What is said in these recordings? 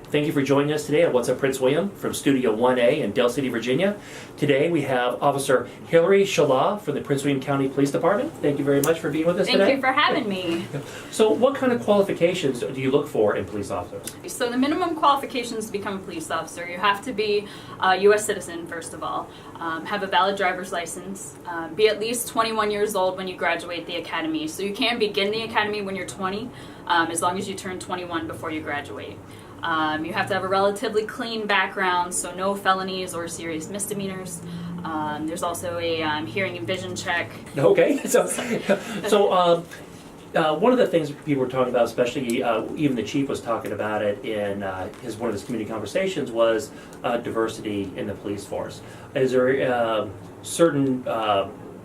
Thank you for joining us today at What's Up Prince William from Studio 1A in Dale City, Virginia. Today we have Officer Hillary Szalach from the Prince William County Police Department. Thank you very much for being with us today. Thank you for having me. So what kind of qualifications do you look for in police officers? So the minimum qualifications to become a police officer, you have to be a U.S. citizen, first of all, have a valid driver's license, be at least 21 years old when you graduate the academy. So you can begin the academy when you're 20, as long as you turn 21 before you graduate. You have to have a relatively clean background, so no felonies or serious misdemeanors. There's also a hearing and vision check. Okay, so one of the things people were talking about, especially even the chief was talking about it in one of his community conversations, was diversity in the police force. Is there certain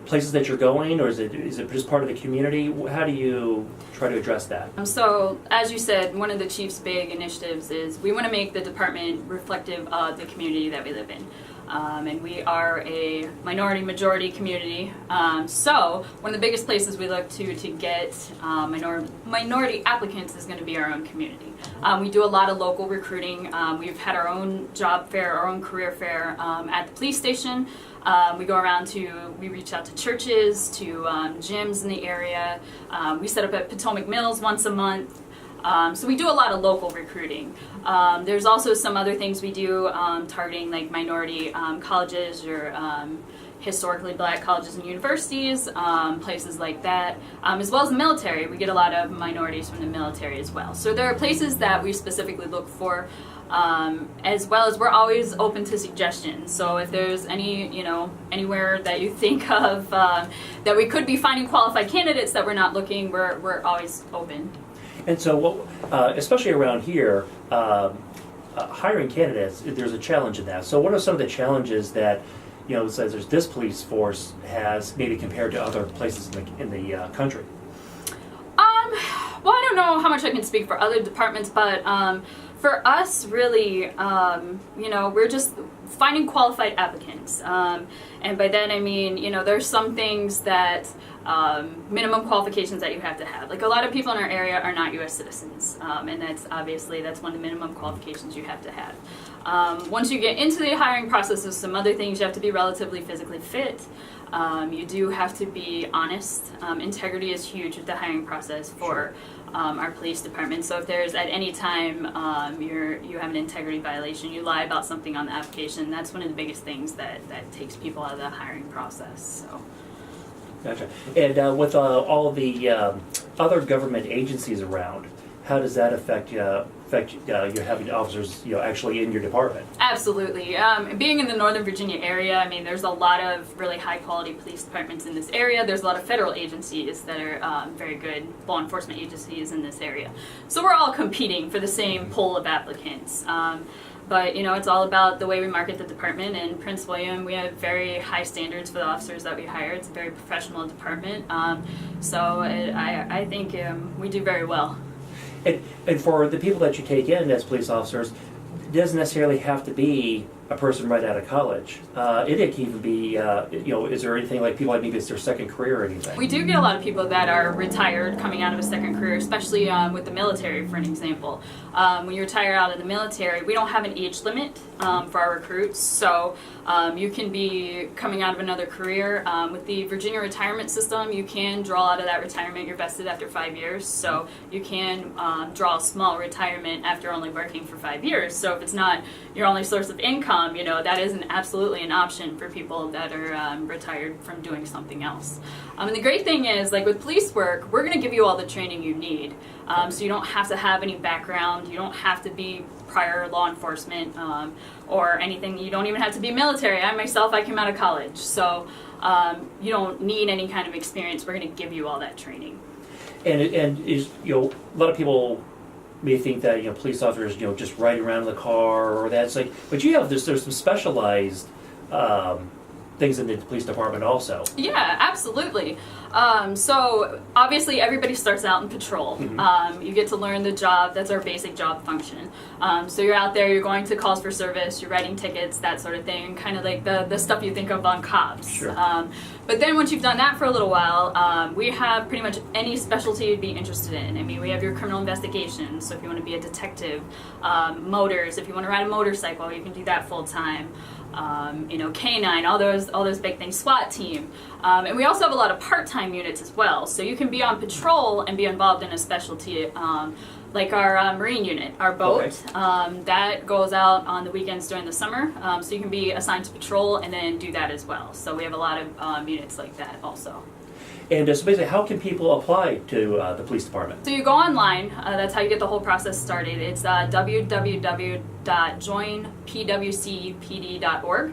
places that you're going, or is it just part of the community? How do you try to address that? So, as you said, one of the chief's big initiatives is we want to make the department reflective of the community that we live in. And we are a minority-majority community. So, one of the biggest places we look to get minority applicants is going to be our own community. We do a lot of local recruiting. We've had our own job fair, our own career fair at the police station. We go around we reach out to churches, to gyms in the area. We set up at Potomac Mills once a month. So we do a lot of local recruiting. There's also some other things we do targeting like minority colleges or historically black colleges and universities, places like that, as well as the military. We get a lot of minorities from the military as well. So there are places that we specifically look for, as well as we're always open to suggestions. So if there's anywhere that you think of that we could be finding qualified candidates that we're not looking, we're always open. And so, especially around here, hiring candidates, there's a challenge in that. So what are some of the challenges that, says this police force has maybe compared to other places in the country? Well, I don't know how much I can speak for other departments, but for us, really, we're just finding qualified applicants. And by that I mean, there's some things that minimum qualifications that you have to have. Like a lot of people in our area are not U.S. citizens, and that's one of the minimum qualifications you have to have. Once you get into the hiring process, there's some other things. You have to be relatively physically fit. You do have to be honest. Integrity is huge with the hiring process for our police department. So if there's at any time you have an integrity violation, you lie about something on the application, that's one of the biggest things that takes people out of the hiring process. So. Gotcha. And with all the other government agencies around, how does that affect you having officers actually in your department? Absolutely. Being in the Northern Virginia area, there's a lot of really high quality police departments in this area. There's a lot of federal agencies that are very good law enforcement agencies in this area. So we're all competing for the same pool of applicants. But it's all about the way we market the department. In Prince William, we have very high standards for the officers that we hire. It's a very professional department. I think we do very well. And for the people that you take in as police officers, it doesn't necessarily have to be a person right out of college. It can even be, is there anything like people like maybe it's their second career or anything? We do get a lot of people that are retired coming out of a second career, especially with the military, for an example. When you retire out of the military, we don't have an age limit for our recruits, so you can be coming out of another career. With the Virginia retirement system, you can draw out of that retirement. You're vested after 5 years, so you can draw a small retirement after only working for 5 years. So if it's not your only source of income, that is absolutely an option for people that are retired from doing something else. And the great thing is, like with police work, we're going to give you all the training you need. So you don't have to have any background. You don't have to be prior law enforcement or anything. You don't even have to be military. I came out of college. So you don't need any kind of experience. We're going to give you all that training. And is a lot of people may think that police officers just riding around in the car or that's like, but there's some specialized things in the police department also. Yeah, absolutely. So obviously everybody starts out in patrol. Mm-hmm. You get to learn the job. That's our basic job function. So you're out there, you're going to calls for service, you're writing tickets, that sort of thing, kind of like the stuff you think of on cops. Sure. But then once you've done that for a little while, we have pretty much any specialty you'd be interested in. I mean, we have your criminal investigations, so if you want to be a detective, motors, if you want to ride a motorcycle, you can do that full time. You know, K9, all those big things, SWAT team. And we also have a lot of part-time units as well, so you can be on patrol and be involved in a specialty. Like our Marine unit, our boat, that goes out on the weekends during the summer, so you can be assigned to patrol and then do that as well. So we have a lot of units like that also. And so basically, how can people apply to the police department? So you go online, that's how you get the whole process started. It's www.joinpwcpd.org.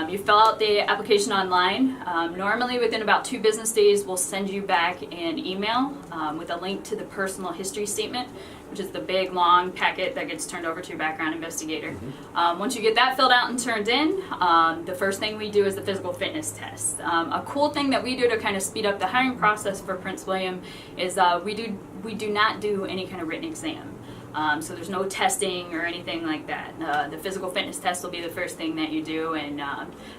You fill out the application online. Normally within about 2 business days, we'll send you back an email with a link to the personal history statement, which is the big long packet that gets turned over to your background investigator. Once you get that filled out and turned in, the first thing we do is the physical fitness test. A cool thing that we do to kind of speed up the hiring process for Prince William is we do not do any kind of written exam. So there's no testing or anything like that. The physical fitness test will be the first thing that you do, and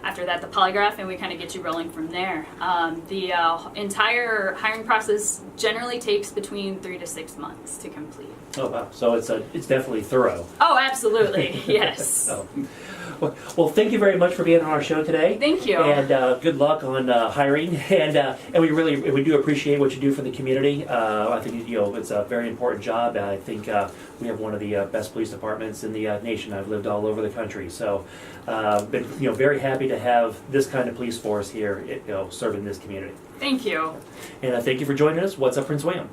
after that the polygraph, and we kind of get you rolling from there. The entire hiring process generally takes between 3 to 6 months to complete. Oh wow! So it's definitely thorough. Oh, absolutely, yes. Oh. Well, thank you very much for being on our show today. Thank you. And good luck on hiring. And we do appreciate what you do for the community. I think it's a very important job. I think we have one of the best police departments in the nation. I've lived all over the country, so been very happy to have this kind of police force here, serving this community. Thank you. And thank you for joining us. What's up, Prince William?